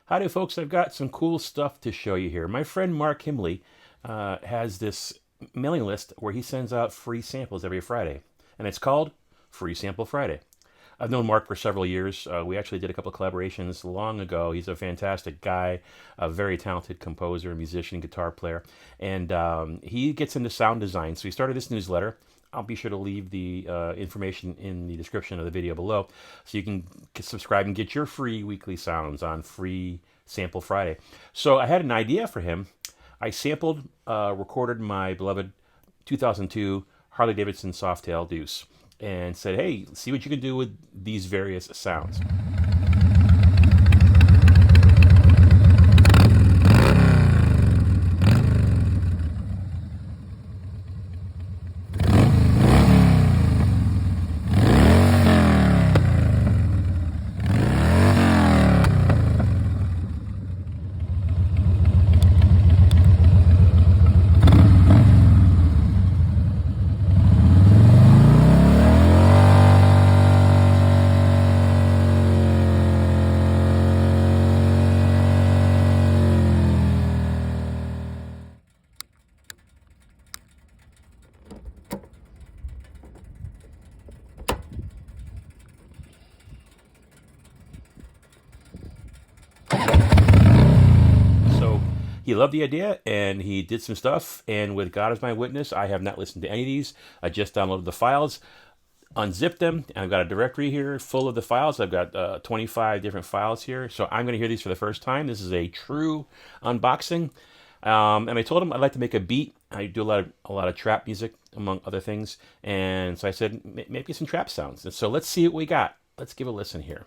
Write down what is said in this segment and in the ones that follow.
Howdy, folks. I've got some cool stuff to show you here. My friend Mark Himley has this mailing list where he sends out free samples every Friday, and it's called Free Sample Friday. I've known Mark for several years. We actually did a couple of collaborations long ago. He's a fantastic guy, a very talented composer, musician, guitar player, and he gets into sound design. So he started this newsletter. I'll be sure to leave the information in the description of the video below so you can subscribe and get your free weekly sounds on Free Sample Friday. So I had an idea for him. I recorded my beloved 2002 Harley Davidson Softail Deuce and said, hey, see what you can do with these various sounds. So he loved the idea and he did some stuff. And with God as my witness, I have not listened to any of these. I just downloaded the files, unzipped them, and I've got a directory here full of the files. I've got 25 different files here. So I'm going to hear these for the first time. This is a true unboxing. And I told him I'd like to make a beat. I do a lot of trap music, among other things. And so I said, maybe some trap sounds. And so let's see what we got. Let's give a listen here.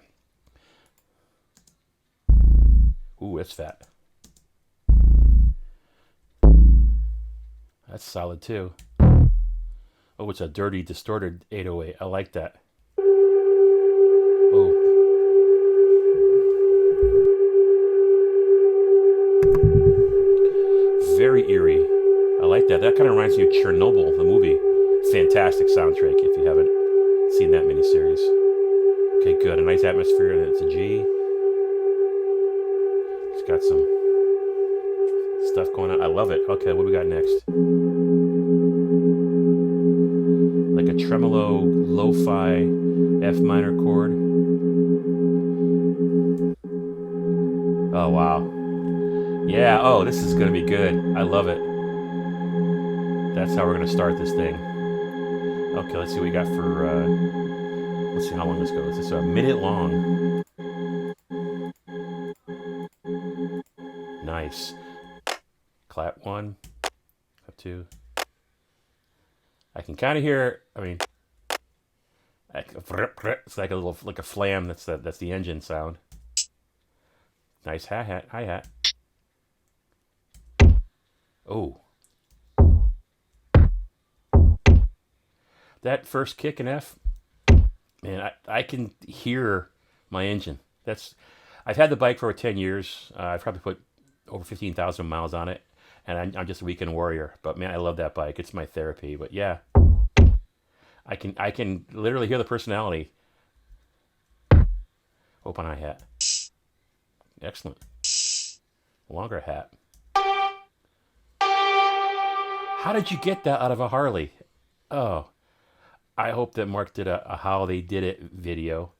Ooh, that's fat. That's solid too. Oh, it's a dirty, distorted 808. I like that. Oh. Very eerie. I like that. That kind of reminds me of Chernobyl, the movie. Fantastic soundtrack if you haven't seen that miniseries. Okay, good. A nice atmosphere. It's a G. It's got some stuff going on. I love it. Okay, what do we got next? Like a tremolo, lo-fi F minor chord. Oh, wow. Yeah, oh, this is going to be good. I love it. That's how we're going to start this thing. Okay, let's see what we got for, let's see how long this goes. It's a minute long. Nice. Clap one, clap two. I can kind of hear, I mean, it's like a little, like a flam. That's the engine sound. Nice hi-hat. Oh. That first kick in F, man, I can hear my engine. I've had the bike for over 10 years. I've probably put over 15,000 miles on it, and I'm just a weekend warrior. But man, I love that bike. It's my therapy. But yeah, I can literally hear the personality. Open hi-hat. Excellent. Longer hat. How did you get that out of a Harley? Oh, I hope that Mark did a how they did it video.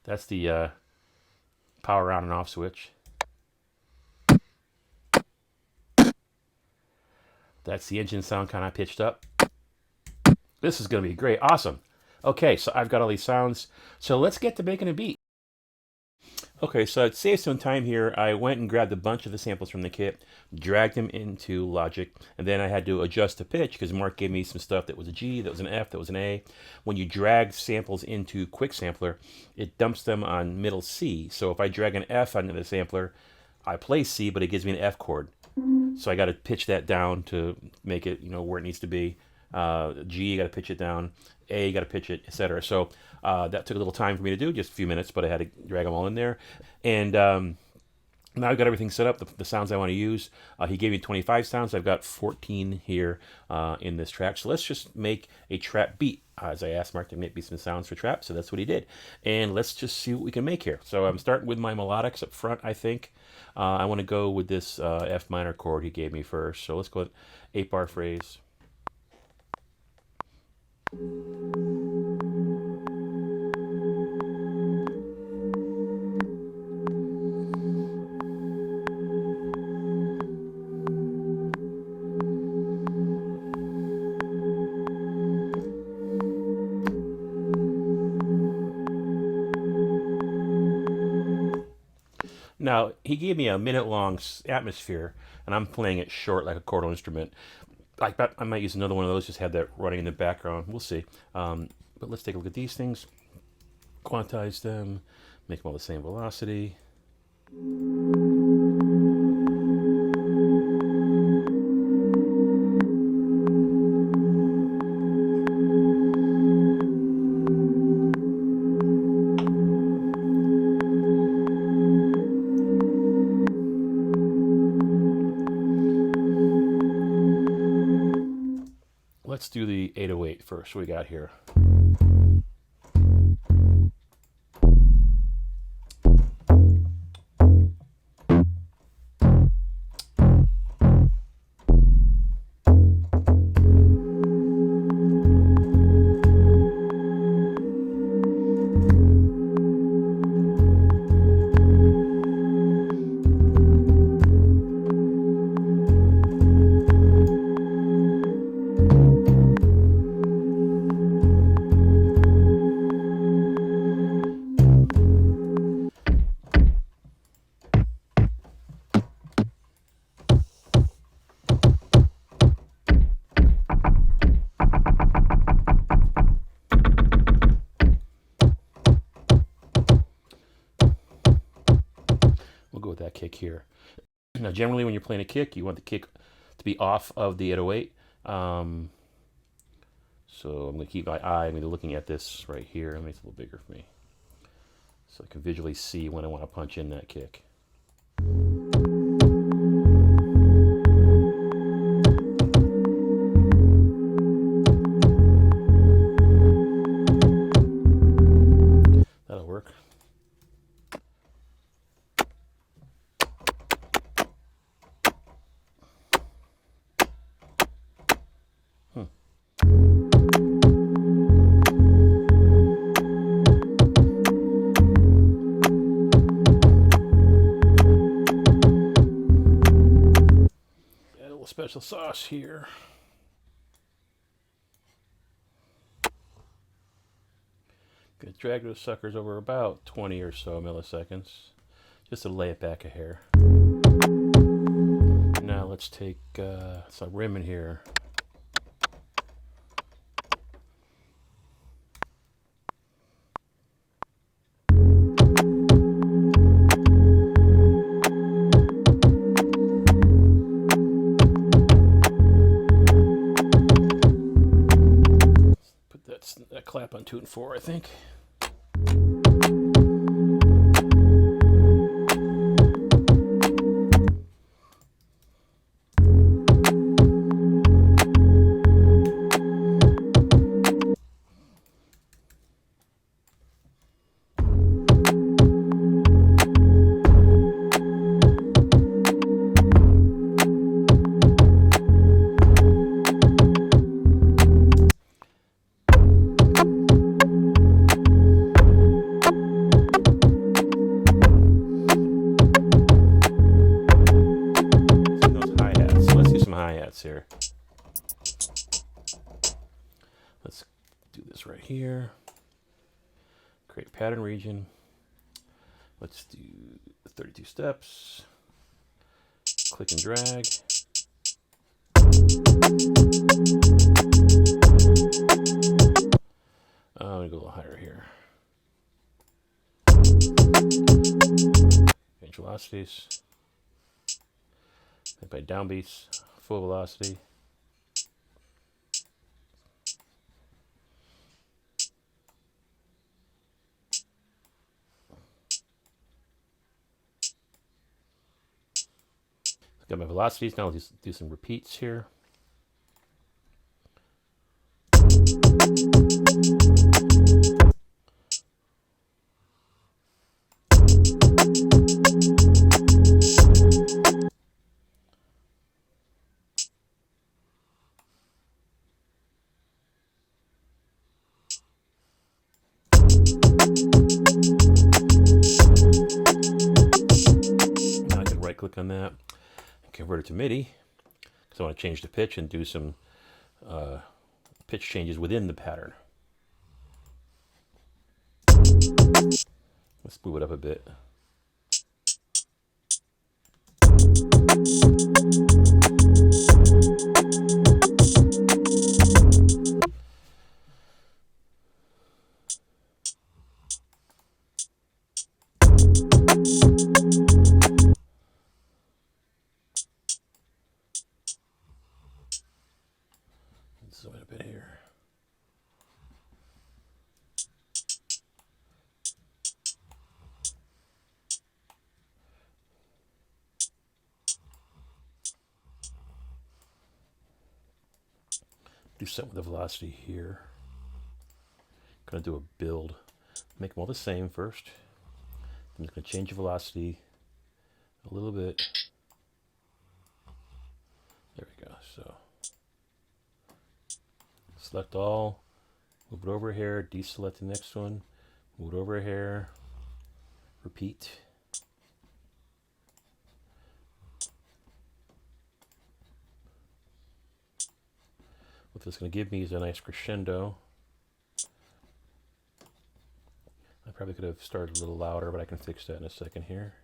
That's the power on and off switch. That's the engine sound kind of pitched up. This is going to be great. Awesome. Okay, so I've got all these sounds. So let's get to making a beat. Okay, so to save some time here, I went and grabbed a bunch of the samples from the kit, dragged them into Logic, and then I had to adjust the pitch because Mark gave me some stuff that was a G, that was an F, that was an A. When you drag samples into Quick Sampler, it dumps them on middle C. So if I drag an F onto the sampler, I play C, but it gives me an F chord. So I got to pitch that down to make it, where it needs to be. G, you got to pitch it down. A, you got to pitch it, etc. So that took a little time for me to do, just a few minutes, but I had to drag them all in there. And Now I've got everything set up, the sounds I want to use. He gave me 25 sounds. I've got 14 here in this track. So let's just make a trap beat. As I asked Mark to make me some sounds for trap, so that's what he did. And let's just see what we can make here. So I'm starting with my melodics up front, I think. I want to go with this F minor chord he gave me first. So let's go with 8-bar phrase. Now, he gave me a minute-long atmosphere, and I'm playing it short like a chordal instrument. I bet I might use another one of those, just have that running in the background. We'll see. But let's take a look at these things. Quantize them, make them all the same velocity. Let's do the 808 first. What we got here? We'll go with that kick here. Now, generally, when you're playing a kick, you want the kick to be off of the 808. So I'm going to keep my eye. I'm going to be looking at this right here. Let me make it a little bigger for me, so I can visually see when I want to punch in that kick. That'll work. Special sauce here. Gonna drag those suckers over about 20 or so milliseconds, just to lay it back a hair. Now let's take some rim in here. That clap on 2 and 4, I think. Here. Let's do this right here. Create pattern region. Let's do 32 steps. Click and drag. I'm gonna go a little higher here. Change velocities. And by downbeats. Full velocity. Got my velocities. Now I'll just do some repeats here. Now I can right click on that and convert it to MIDI because I want to change the pitch and do some pitch changes within the pattern. Let's move it up a bit. Zoom in a bit here. Do something with the velocity here. Gonna do a build. Make them all the same first. I'm just gonna change the velocity a little bit. There we go. So select all, move it over here, deselect the next one, move it over here, repeat. What this is going to give me is a nice crescendo. I probably could have started a little louder, but I can fix that in a second here.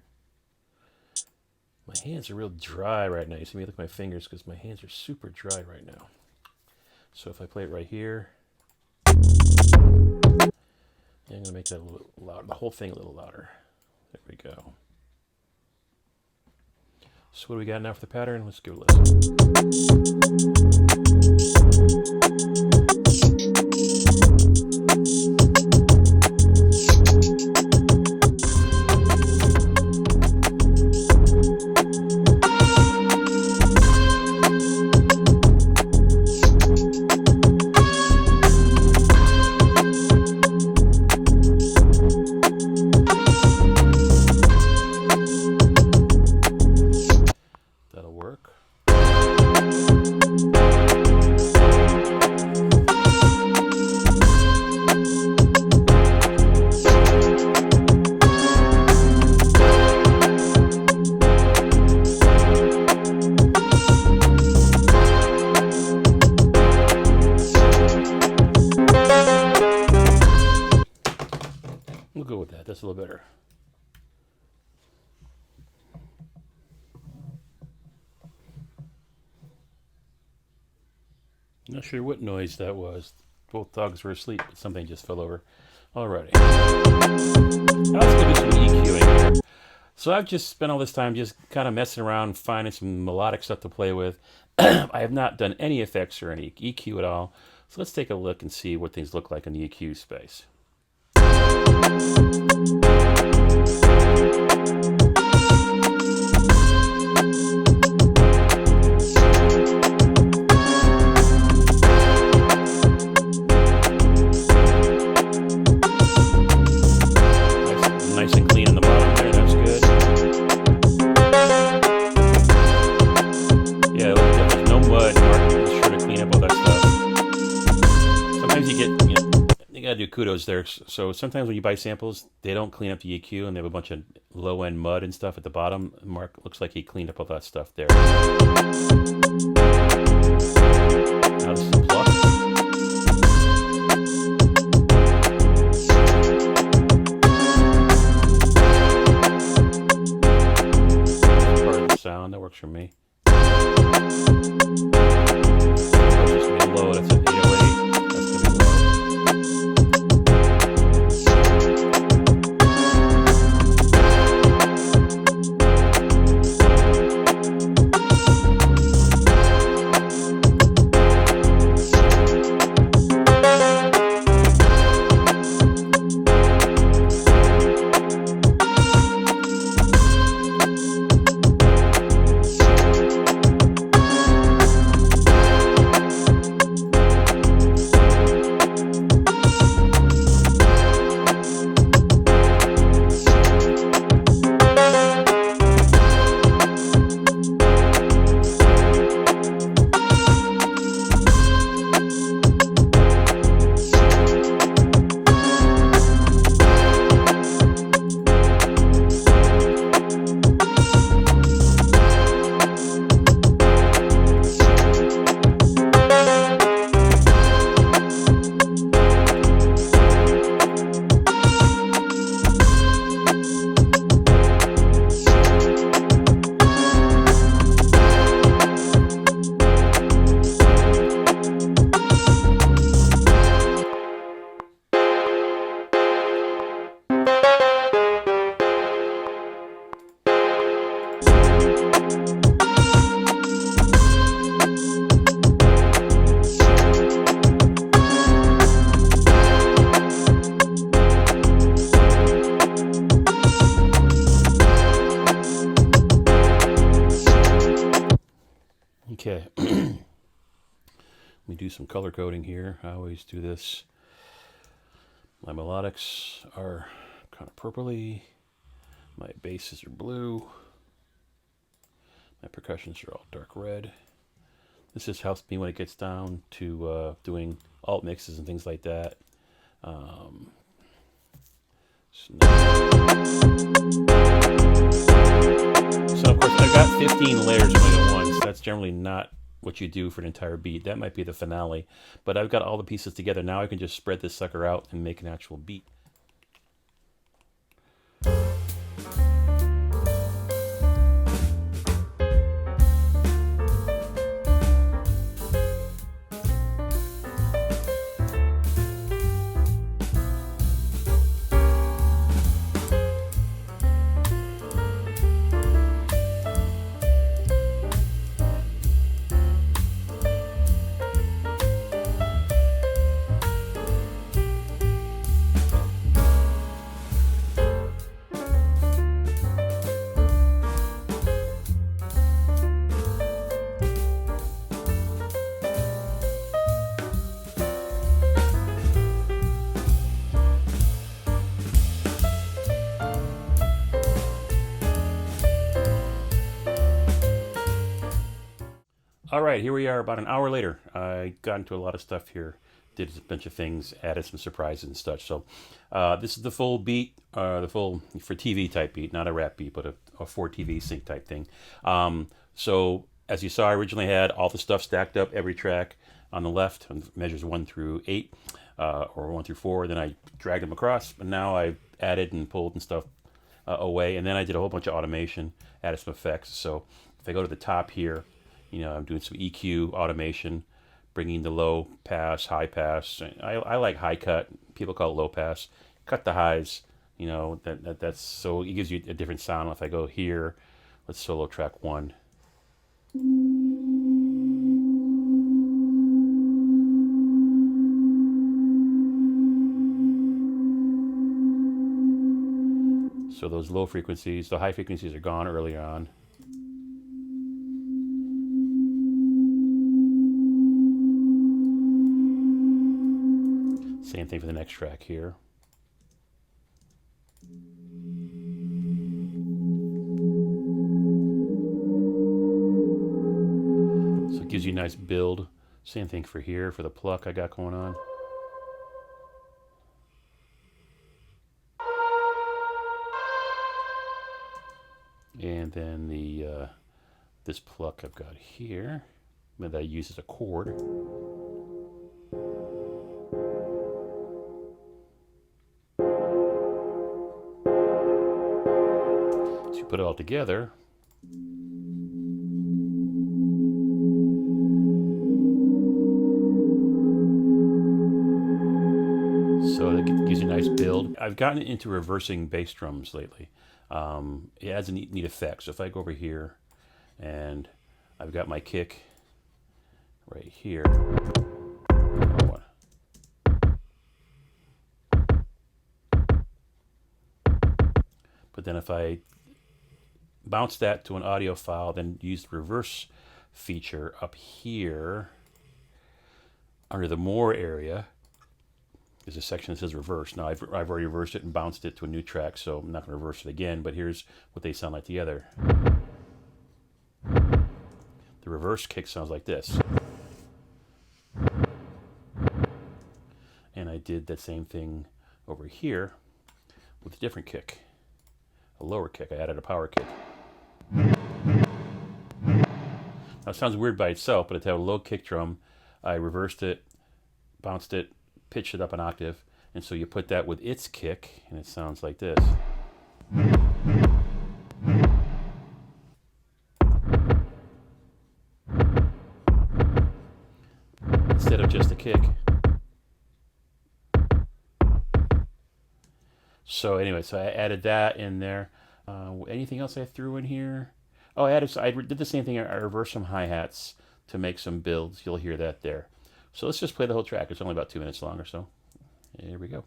My hands are real dry right now. You see me look at my fingers because my hands are super dry right now. So if I play it right here, I'm going to make that a little louder, the whole thing a little louder. There we go. So what do we got now for the pattern? Let's give it a We'll go with that. That's a little better. Not sure what noise that was. Both dogs were asleep, but something just fell over. Alrighty. Now let's go do some EQing here. So I've just spent all this time just kind of messing around, finding some melodic stuff to play with. I have not done any effects or any EQ at all. So let's take a look and see what things look like in the EQ space. Nice and clean in the bottom there, that's good. Yeah, look, there's no mud. Mark is sure to clean up all that stuff. Sometimes you get, you gotta do kudos there. So sometimes when you buy samples, they don't clean up the EQ and they have a bunch of low-end mud and stuff at the bottom. Mark looks like he cleaned up all that stuff there. Now this is the Pluck. Part of the sound that works for me. Just gonna be low. That's an 808. That's gonna be low. do some color coding here. I always do this. My melodics are kind of purpley. My basses are blue. My percussions are all dark red. This just helps me when it gets down to doing alt mixes and things like that. So of course I've got 15 layers playing at once. That's generally not what you do for an entire beat. That might be the finale. But I've got all the pieces together. Now I can just spread this sucker out and make an actual beat. All right, here we are about an hour later. I got into a lot of stuff here, did a bunch of things, added some surprises and such. So this is the full beat, the full for TV type beat, not a rap beat, but a for TV sync type thing. So as you saw, I originally had all the stuff stacked up, every track on the left, on measures 1 through 8, or 1 through 4. Then I dragged them across, and now I've added and pulled and stuff away. And then I did a whole bunch of automation, added some effects. So if I go to the top here, you know, I'm doing some EQ automation, bringing the low pass, high pass. I like high cut. People call it low pass. Cut the highs. You know, that's so it gives you a different sound. If I go here, let's solo track 1. So those low frequencies, the high frequencies are gone earlier on. Same thing for the next track here. So it gives you a nice build. Same thing for here, for the pluck I got going on. And then the this pluck I've got here that I use as a chord. Put it all together. So it gives you a nice build. I've gotten into reversing bass drums lately. It adds a neat effect. So if I go over here and I've got my kick right here. But then if I bounce that to an audio file, then use the reverse feature up here under the more area. There's a section that says reverse. Now I've already reversed it and bounced it to a new track, so I'm not going to reverse it again, but here's what they sound like together. The reverse kick sounds like this. And I did that same thing over here with a different kick, a lower kick. I added a power kick. Now it sounds weird by itself, but it's a low kick drum. I reversed it, bounced it, pitched it up an octave, and so you put that with its kick, and it sounds like this. Instead of just a kick. So anyway, so I added that in there. Anything else I threw in here? Oh, I did the same thing. I reversed some hi-hats to make some builds. You'll hear that there. So let's just play the whole track. It's only about 2 minutes long or so. Here we go.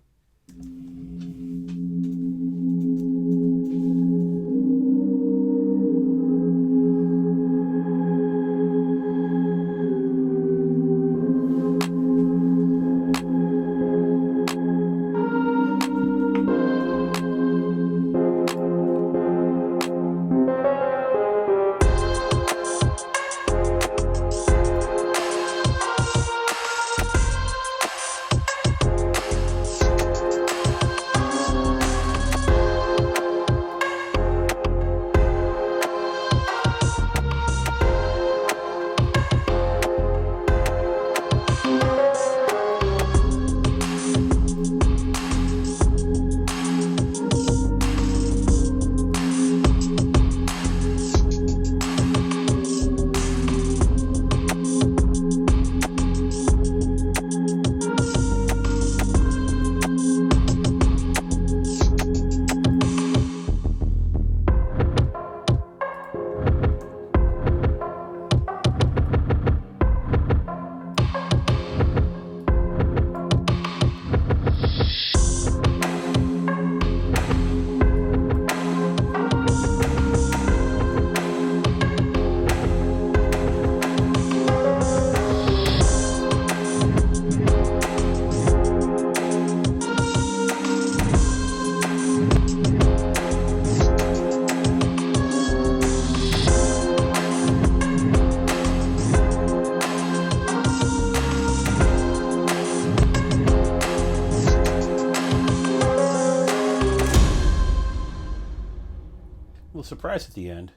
surprise at the end.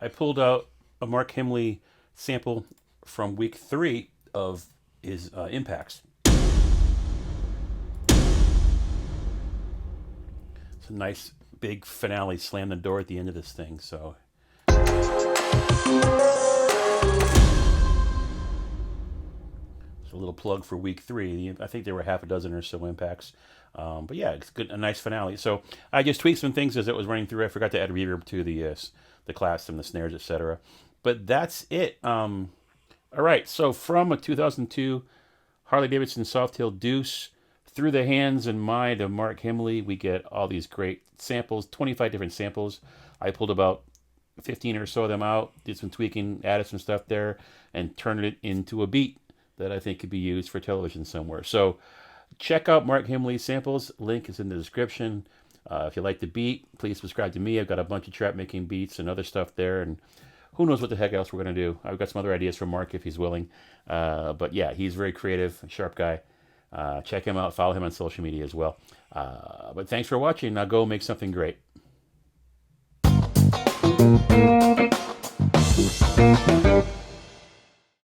I pulled out a Mark Himley sample from week 3 of his Impacts. It's a nice big finale, slam the door at the end of this thing. So it's a little plug for week 3. I think there were half a dozen or so Impacts. But yeah, it's good, a nice finale. So I just tweaked some things as it was running through. I forgot to add reverb to the claps and the snares, etc. But that's it. All right, so from a 2002 Harley-Davidson Softail Deuce, through the hands and mind of Mark Himley, we get all these great samples, 25 different samples. I pulled about 15 or so of them out, did some tweaking, added some stuff there, and turned it into a beat that I think could be used for television somewhere. So check out Mark Himley's samples. Link is in the description. If you like the beat, please subscribe to me. I've got a bunch of trap making beats and other stuff there, and who knows what the heck else we're going to do. I've got some other ideas from Mark if he's willing. But yeah, he's very creative, sharp guy. Check him out. Follow him on social media as well. But thanks for watching. Now go make something great.